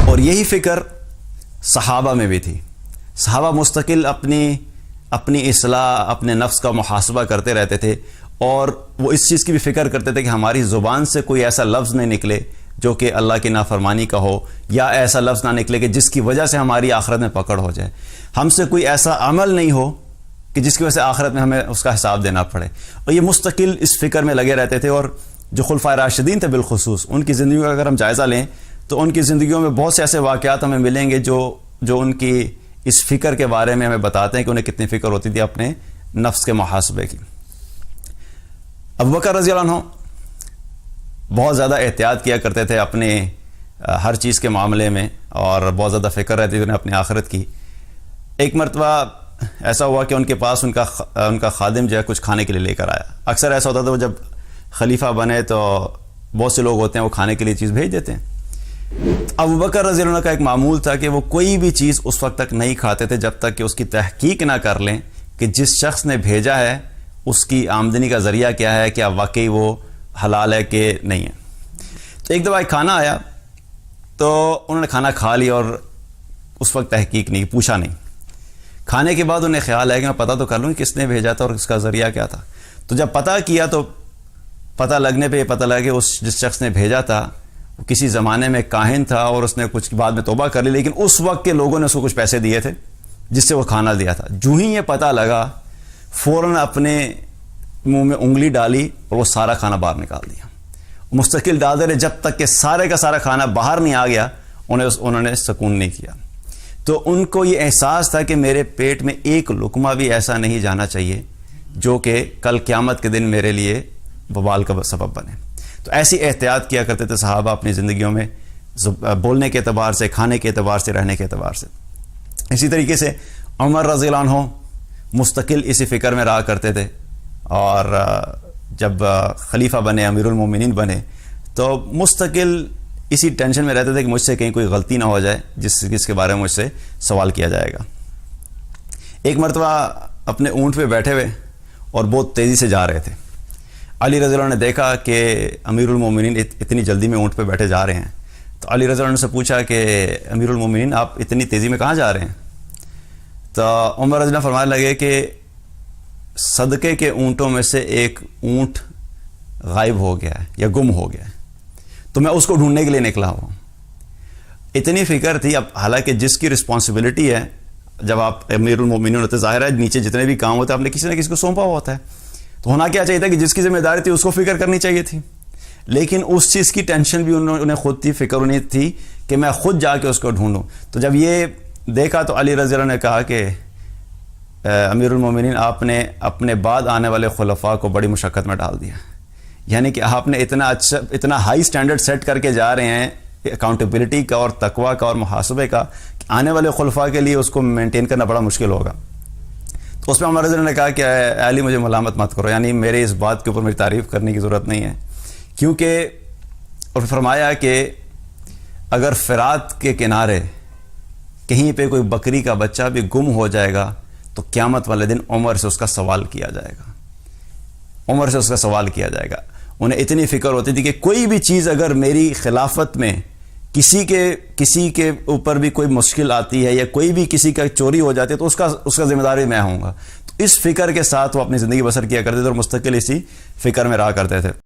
اور یہی فکر صحابہ میں بھی تھی. صحابہ مستقل اپنی اصلاح، اپنے نفس کا محاسبہ کرتے رہتے تھے، اور وہ اس چیز کی بھی فکر کرتے تھے کہ ہماری زبان سے کوئی ایسا لفظ نہیں نکلے جو کہ اللہ کی نافرمانی کا ہو، یا ایسا لفظ نہ نکلے کہ جس کی وجہ سے ہماری آخرت میں پکڑ ہو جائے. ہم سے کوئی ایسا عمل نہیں ہو کہ جس کی وجہ سے آخرت میں ہمیں اس کا حساب دینا پڑے. اور یہ مستقل اس فکر میں لگے رہتے تھے. اور جو خلفائے راشدین تھے بالخصوص، ان کی زندگیوں کا اگر ہم جائزہ لیں تو ان کی زندگیوں میں بہت سے ایسے واقعات ہمیں ملیں گے جو ان کی اس فکر کے بارے میں ہمیں بتاتے ہیں کہ انہیں کتنی فکر ہوتی تھی اپنے نفس کے محاسبے کی. ابوبکر رضی اللہ عنہ بہت زیادہ احتیاط کیا کرتے تھے اپنے ہر چیز کے معاملے میں، اور بہت زیادہ فکر رہتی تھی انہیں اپنی آخرت کی. ایک مرتبہ ایسا ہوا کہ ان کے پاس ان کا خادم جو ہے کچھ کھانے کے لیے لے کر آیا. اکثر ایسا ہوتا تھا وہ جب خلیفہ بنے تو بہت سے لوگ ہوتے ہیں وہ کھانے کے لیے چیز بھیج دیتے ہیں. ابوبکر رضی اللہ عنہ کا ایک معمول تھا کہ وہ کوئی بھی چیز اس وقت تک نہیں کھاتے تھے جب تک کہ اس کی تحقیق نہ کر لیں کہ جس شخص نے بھیجا ہے اس کی آمدنی کا ذریعہ کیا ہے، کیا واقعی وہ حلال ہے کہ نہیں ہے. تو ایک دفعہ ایک کھانا آیا تو انہوں نے کھانا کھا لیا اور اس وقت تحقیق نہیں، پوچھا نہیں. کھانے کے بعد انہیں خیال ہے کہ میں پتہ تو کر لوں کہ کس نے بھیجا تھا اور اس کا ذریعہ کیا تھا. تو جب پتہ کیا تو پتہ لگنے پہ یہ پتہ لگا کہ جس شخص نے بھیجا تھا وہ کسی زمانے میں کاہن تھا، اور اس نے کچھ بعد میں توبہ کر لی، لیکن اس وقت کے لوگوں نے اس کو کچھ پیسے دیے تھے جس سے وہ کھانا دیا تھا. جو ہی یہ پتہ لگا فوراً اپنے منہ میں انگلی ڈالی اور وہ سارا کھانا باہر نکال دیا. مستقل ڈالتے رہے جب تک کہ سارے کا سارا کھانا باہر نہیں آ گیا. انہوں نے سکون نہیں کیا. تو ان کو یہ احساس تھا کہ میرے پیٹ میں ایک لقمہ بھی ایسا نہیں جانا چاہیے جو کہ کل قیامت کے دن میرے لیے وبال کا سبب بنے. تو ایسی احتیاط کیا کرتے تھے صحابہ اپنی زندگیوں میں، بولنے کے اعتبار سے، کھانے کے اعتبار سے، رہنے کے اعتبار سے. اسی طریقے سے عمر رضی اللہ عنہ مستقل اسی فکر میں رہا کرتے تھے، اور جب خلیفہ بنے، امیر المومنین بنے، تو مستقل اسی ٹینشن میں رہتے تھے کہ مجھ سے کہیں کوئی غلطی نہ ہو جائے جس کے بارے میں مجھ سے سوال کیا جائے گا. ایک مرتبہ اپنے اونٹ پہ بیٹھے ہوئے اور بہت تیزی سے جا رہے تھے. علی رضی اللہ عنہ نے دیکھا کہ امیر المومنین اتنی جلدی میں اونٹ پہ بیٹھے جا رہے ہیں. تو علی رضی اللہ عنہ سے پوچھا کہ امیر المومنین آپ اتنی تیزی میں کہاں جا رہے ہیں؟ تو عمر رضی اللہ فرمانے لگے کہ صدقے کے اونٹوں میں سے ایک اونٹ غائب ہو گیا ہے یا گم ہو گیا ہے، تو میں اس کو ڈھونڈنے کے لیے نکلا ہوں. اتنی فکر تھی. اب حالانکہ جس کی رسپانسبلٹی ہے، جب آپ امیر المومنین ہوتے، ظاہر ہے نیچے جتنے بھی کام ہوتے ہیں آپ نے کسی نہ کسی کو سونپا ہوا ہوتا ہے، تو ہونا کیا چاہیے تھا کہ جس کی ذمہ داری تھی اس کو فکر کرنی چاہیے تھی. لیکن اس چیز کی ٹینشن بھی انہیں خود تھی، فکر انہیں تھی کہ میں خود جا کے اس کو ڈھونڈوں. تو جب یہ دیکھا تو علی رضی اللہ نے کہا کہ امیر المومنین آپ نے اپنے بعد آنے والے خلفاء کو بڑی مشقت میں ڈال دیا. یعنی کہ آپ نے اتنا ہائی سٹینڈرڈ سیٹ کر کے جا رہے ہیں اکاؤنٹیبلٹی کا اور تقوی کا اور محاسبے کا، کہ آنے والے خلفاء کے لیے اس کو مینٹین کرنا بڑا مشکل ہوگا. تو اس میں عمر رضی اللہ نے کہا کہ اے علی مجھے ملامت مت کرو، یعنی میرے اس بات کے اوپر میری تعریف کرنے کی ضرورت نہیں ہے، کیونکہ اور فرمایا کہ اگر فرات کے کنارے کہیں پہ کوئی بکری کا بچہ بھی گم ہو جائے گا تو قیامت والے دن عمر سے اس کا سوال کیا جائے گا. عمر سے اس کا سوال کیا جائے گا. انہیں اتنی فکر ہوتی تھی کہ کوئی بھی چیز اگر میری خلافت میں کسی کے اوپر بھی کوئی مشکل آتی ہے یا کوئی بھی کسی کا چوری ہو جاتی ہے تو اس کا ذمہ داری میں ہوں گا. تو اس فکر کے ساتھ وہ اپنی زندگی بسر کیا کرتے تھے اور مستقل اسی فکر میں رہا کرتے تھے.